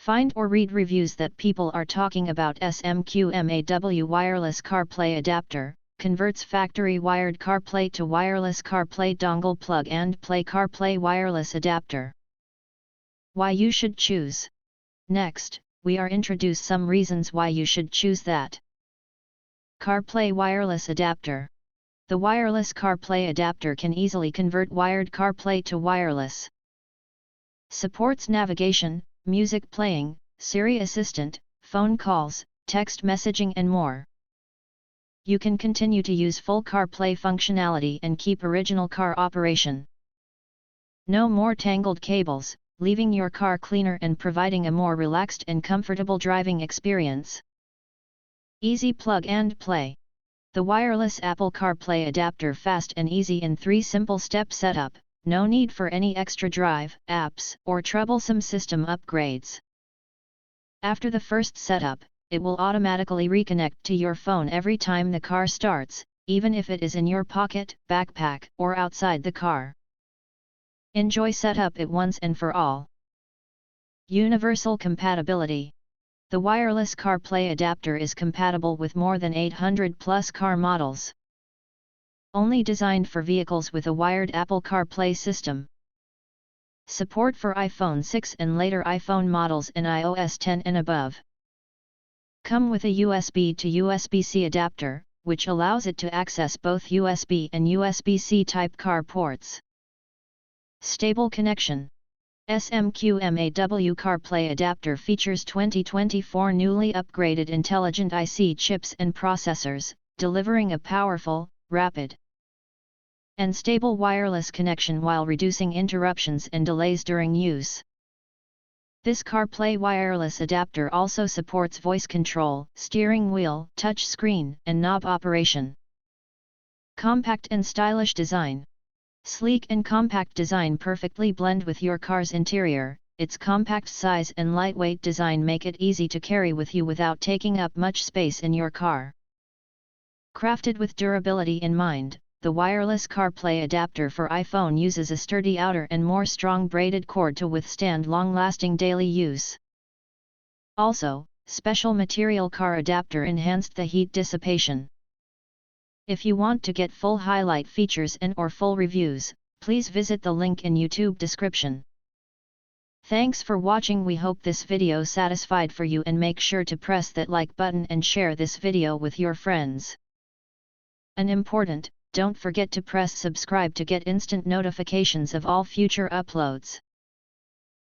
Find or read reviews that people are talking about. SMQMAW wireless CarPlay adapter, converts factory wired CarPlay to wireless CarPlay dongle plug and play CarPlay wireless adapter. Why you should choose. Next, we are introduce some reasons why you should choose that. CarPlay wireless adapter. The wireless CarPlay adapter can easily convert wired CarPlay to wireless. Supports navigation, music playing, Siri Assistant, phone calls, text messaging and more. You can continue to use full CarPlay functionality and keep original car operation. No more tangled cables, leaving your car cleaner and providing a more relaxed and comfortable driving experience. Easy plug and play. The wireless Apple CarPlay adapter fast and easy in 3 simple step setup, no need for any extra drive, apps, or troublesome system upgrades. After the first setup, it will automatically reconnect to your phone every time the car starts, even if it is in your pocket, backpack, or outside the car. Enjoy setup it once and for all. Universal compatibility. The wireless CarPlay adapter is compatible with more than 800 plus car models. Only designed for vehicles with a wired Apple CarPlay system. Support for iPhone 6 and later iPhone models and iOS 10 and above. Come with a USB to USB-C adapter, which allows it to access both USB and USB-C type car ports. Stable connection. SMQMAW CarPlay adapter features 2024 newly upgraded intelligent IC chips and processors, delivering a powerful, rapid, and stable wireless connection while reducing interruptions and delays during use. This CarPlay wireless adapter also supports voice control, steering wheel, touch screen, and knob operation. Compact and stylish design. Sleek and compact design perfectly blend with your car's interior. Its compact size and lightweight design make it easy to carry with you without taking up much space in your car. Crafted with durability in mind, the wireless CarPlay adapter for iPhone uses a sturdy outer and more strong braided cord to withstand long-lasting daily use. Also, special material car adapter enhanced the heat dissipation. If you want to get full highlight features and/or full reviews, please visit the link in YouTube description. Thanks for watching. We hope this video satisfied for you and make sure to press that like button and share this video with your friends. And important, don't forget to press subscribe to get instant notifications of all future uploads.